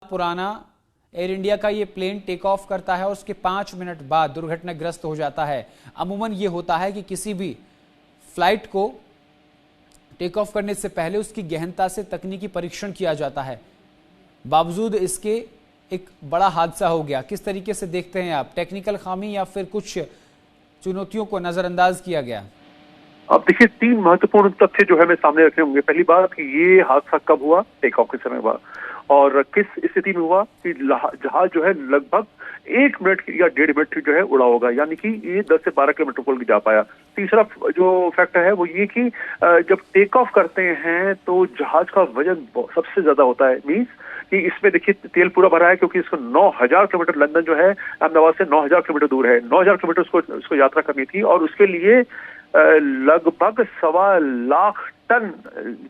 पुराना air India का ये प्लेन टेक ऑफ करता है और उसके 5 मिनट बाद दुर्घटनाग्रस्त हो जाता है। अमूमन ये होता है कि किसी भी फ्लाइट को टेक ऑफ करने से पहले उसकी गहनता से तकनीकी परीक्षण किया जाता है। बावजूद इसके एक बड़ा हादसा हो गया। किस तरीके से देखते हैं आप, टेक्निकल खामी या फिर कुछ चुनौतियों को नजरअंदाज किया गया? अब देखिए, 3 महत्वपूर्ण तथ्य जो है मैं सामने रखने होंगे। पहली बात कि ये हादसा कब हुआ, टेक ऑफ के समय हुआ, और किस स्थिति में हुआ कि जहाज जो है लगभग 1 मिनट या 1.5 मिनट जो है उड़ा होगा, यानी कि ये 10 से 12 किलोमीटर पर जा पाया। तीसरा जो फैक्टर है वो ये कि जब टेक ऑफ करते हैं तो जहाज का वजन सबसे ज्यादा होता है। मीन्स कि इसमें देखिए तेल पूरा भरा है, क्योंकि इसको 9000 किलोमीटर, लंदन जो है अहमदाबाद से 9000 किलोमीटर दूर है, 9000 किलोमीटर उसको यात्रा करनी थी, और उसके लिए लगभग 1.25 टन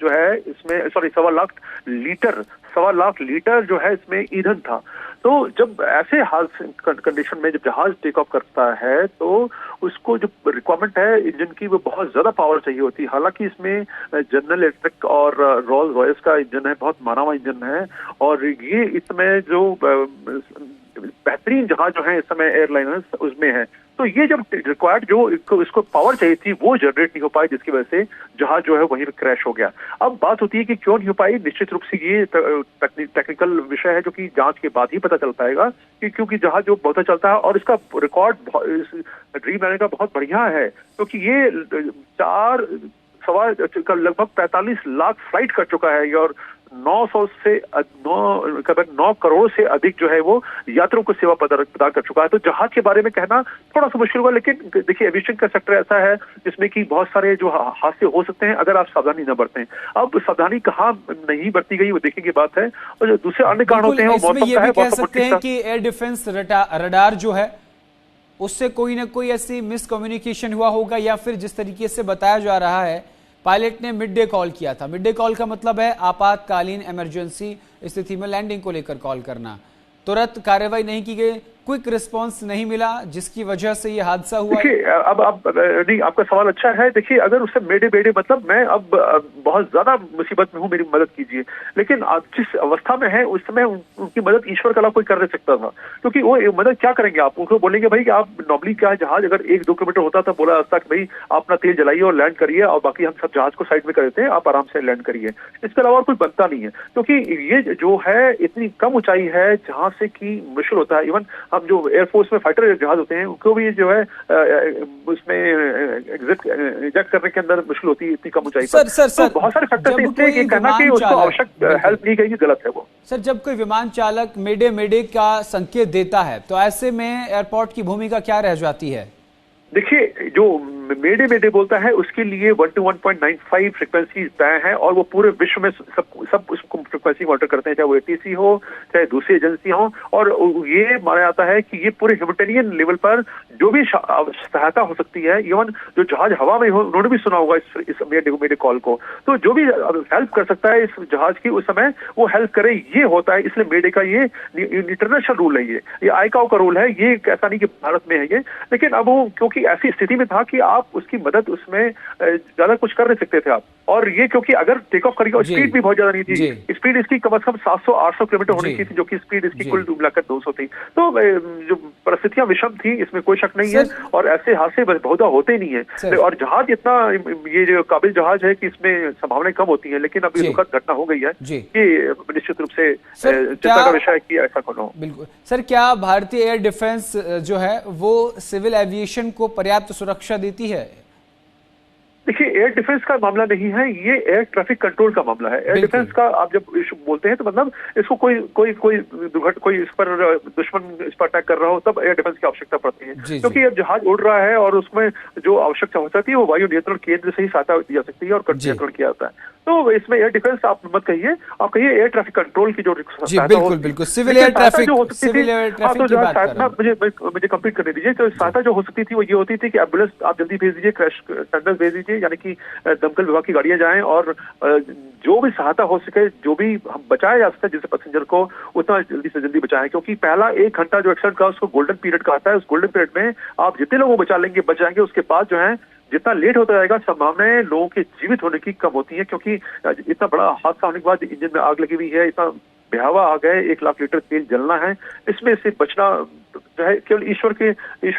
जो है इसमें, सॉरी 1.25 लीटर जो है इसमें ईंधन था। तो जब ऐसे कंडीशन में जब जहाज टेक ऑफ करता है तो उसको जो रिक्वायरमेंट है इंजन की, वो बहुत ज्यादा पावर चाहिए होती है। हालांकि इसमें जनरल इलेक्ट्रिक और रोल्स रॉयस का इंजन है, बहुत माना हुआ इंजन है, और ये इसमें जो बेहतरीन जहाज जो है इस समय एयरलाइनर्स उसमें है। तो ये जब रिक्वायर्ड जो इसको पावर चाहिए थी वो जनरेट नहीं हो पाई, जिसकी वजह से जहाज जो है वहीं क्रैश हो गया। अब बात होती है कि क्यों नहीं हो पाई। निश्चित रूप से ये टेक्निकल विषय है जो कि जांच के बाद ही पता चल पाएगा, कि क्योंकि जहाज जो बहुत चलता है और इसका रिकॉर्ड ड्रीम लाइनर का बहुत बढ़िया है, क्योंकि ये लगभग 45 लाख फ्लाइट कर चुका है, और 9 करोड़ से अधिक जो है वो यात्रियों को सेवा प्रदान कर चुका है। तो जहाज के बारे में कहना थोड़ा सा मुश्किल होगा, लेकिन देखिए एविएशन का सेक्टर ऐसा है जिसमें कि बहुत सारे जो हादसे हो सकते हैं अगर आप सावधानी न बरतें। अब सावधानी कहाँ नहीं बरती गई वो देखने की बात है, और जो दूसरे अन्य कारण होते हैं वो मौसम का है। कह सकते हैं कि एयर डिफेंस रडार जो है उससे कोई ना कोई ऐसी मिसकम्युनिकेशन हुआ होगा, या फिर जिस तरीके से बताया जा रहा है पायलट ने मिड डे कॉल किया था। मिड डे कॉल का मतलब है आपातकालीन इमरजेंसी स्थिति में लैंडिंग को लेकर कॉल करना। तुरंत कार्रवाई नहीं की गई, क्विक रिस्पांस नहीं मिला, जिसकी वजह से ये हादसा हुआ। देखिए अब नहीं, आपका सवाल अच्छा है। देखिए अगर उससे मेडे मतलब मैं अब बहुत ज्यादा मुसीबत में हूँ, मेरी मदद कीजिए, लेकिन आप जिस अवस्था में है उस समय उनकी मदद ईश्वर के अलावा कोई कर नहीं सकता था, क्योंकि वो मदद क्या करेंगे। आप उनको बोलेंगे भाई कि आप नॉर्मली क्या जहाज अगर 1-2 किलोमीटर होता था, बोला जाता कि भाई आप अपना तेल जलाइए और लैंड करिए, और बाकी हम सब जहाज को साइड में कर देते हैं, आप आराम से लैंड करिए। इसके अलावा कोई बनता नहीं है, क्योंकि ये जो है इतनी कम ऊंचाई है जहां से कि मुश्किल होता है। इवन हम जो एयरफोर्स में फाइटर जहाज होते हैं उनको भी जो है उसमें इजेक्ट करने के अंदर मुश्किल होती है, इतनी कम ऊंचाई पर। तो बहुत सारे फैक्टर थे, ये कहना कि उसको आवश्यक हेल्प नहीं करेगी गलत है वो। सर, जब कोई विमान चालक मेडे का संकेत देता है तो ऐसे में एयरपोर्ट की भूमिका क्या रह जाती है? देखिए जो मेडे बोलता है उसके लिए 1 to 1.95 फ्रिक्वेंसी तय है, और वो पूरे विश्व में सब उसको फ्रिक्वेंसी मॉनिटर करते हैं, चाहे वो एटीसी हो चाहे दूसरी एजेंसी हो। और ये माना जाता है कि ये पूरे ह्यूमैनिटेरियन लेवल पर जो भी सहायता हो सकती है, इवन जो जहाज हवा में हो उन्होंने भी सुना होगा इस मेडे कॉल को, तो जो भी हेल्प कर सकता है इस जहाज की उस समय वो हेल्प करे, ये होता है। इसलिए मेडे का ये इंटरनेशनल रूल है, ये आईकाओ का रूल है, ये ऐसा नहीं कि भारत में है ये। लेकिन अब वो क्योंकि ऐसी स्थिति में था कि आप उसकी मदद उसमें ज्यादा कुछ कर नहीं सकते थे आप, और ये क्योंकि अगर टेक ऑफ करेगा, स्पीड भी बहुत ज्यादा नहीं थी, स्पीड इसकी कम से कम 700-800 किलोमीटर होनी थी, जो कि स्पीड इसकी कुल मिलाकर 200 थी। तो जो परिस्थितियां विषम थी इसमें कोई शक नहीं है, और ऐसे हादसे बहुत होते ही नहीं है। और जहाज इतना, ये जो काबिल जहाज है कि इसमें संभावनाएं कम होती है, लेकिन अब ये दुखद घटना हो गई है कि निश्चित रूप से चिंता का विषय है कि ऐसा कौन हो। बिल्कुल सर, क्या भारतीय एयर डिफेंस जो है वो सिविल एविएशन को पर्याप्त सुरक्षा देती है? देखिए एयर डिफेंस का मामला नहीं है, ये एयर ट्रैफिक कंट्रोल का मामला है। एयर डिफेंस का आप जब बोलते हैं तो मतलब इसको कोई इस पर दुश्मन इस पर अटैक कर रहा हो तब एयर डिफेंस की आवश्यकता पड़ती है, क्योंकि अब जहाज उड़ रहा है और उसमें जो आवश्यकता हो सकती है वो वायु नियंत्रण केंद्र से ही सहायता दी जा सकती है और नियंत्रण किया जाता है। तो इसमें एयर डिफेंस आप मत कहिए, आप कहिए एयर ट्रैफिक कंट्रोल की जो बिल्कुल सिविल एयर ट्रैफिक की बात कर रहे हैं। मुझे कंप्लीट करने दीजिए। तो सहायता जो हो सकती थी वो ये होती थी कि एम्बुलेंस आप जल्दी भेज दीजिए, क्रैश टेंडर्स भेज दीजिए, यानी कि दमकल विभाग की गाड़ियां जाएं और जो भी सहायता हो सके, जो भी हम बचाया जा सकता है जिससे पैसेंजर को, उतना जल्दी से जल्दी बचाएं। क्योंकि पहला 1 घंटा जो एक्सीडेंट का उसको गोल्डन पीरियड कहता है, उस गोल्डन पीरियड में आप जितने लोगों को बच जाएंगे, उसके बाद जो है जितना लेट होता जाएगा संभावनाएं लोगों के जीवित होने की कम होती है, क्योंकि इतना बड़ा हादसा होने के बाद इंजन में आग लगी हुई है, इतना बेहवा आ गए, 1 लाख लीटर तेल जलना है, इसमें से बचना जो है केवल ईश्वर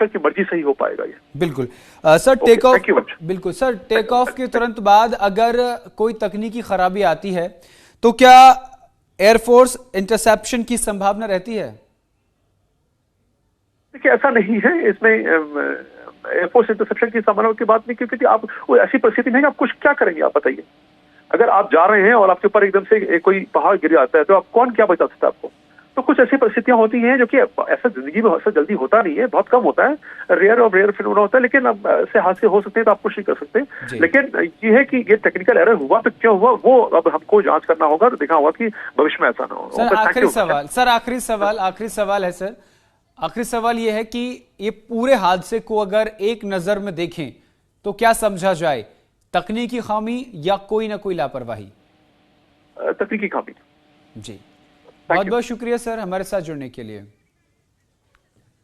की मर्जी से ही हो पाएगा ये। बिल्कुल सर, टेक ऑफ, बिल्कुल सर, टेक ऑफ के तुरंत बाद अगर कोई तकनीकी खराबी आती है तो क्या एयरफोर्स इंटरसेप्शन की संभावना रहती है? देखिए ऐसा नहीं है, इसमें एयरफोर्स इंटरसेप्शन की संभावना की बात नहीं, क्योंकि आप वो ऐसी परिस्थिति में आप कुछ क्या करेंगे, आप बताइए। अगर आप जा रहे हैं और आपके ऊपर एकदम से कोई पहाड़ गिर जाता है तो आप कौन क्या बचा सकता है आपको? तो कुछ ऐसी परिस्थितियां होती हैं जो कि ऐसा जिंदगी में ऐसा जल्दी होता नहीं है, बहुत कम होता है, रेयर फिनोमेना होता है, लेकिन अब ऐसे हादसे हो सकते हैं तो आप कुछ नहीं कर सकते। लेकिन ये है कि ये टेक्निकल एरर हुआ तो क्यों हुआ, वो अब हमको जांच करना होगा, तो देखना होगा कि भविष्य में ऐसा ना हो। सर आखिरी सवाल है सर, आखिरी सवाल ये है कि ये पूरे हादसे को अगर एक नजर में देखें तो क्या समझा जाए, तकनीकी खामी या कोई ना कोई लापरवाही? तकनीकी खामी। जी, बहुत बहुत शुक्रिया सर हमारे साथ जुड़ने के लिए।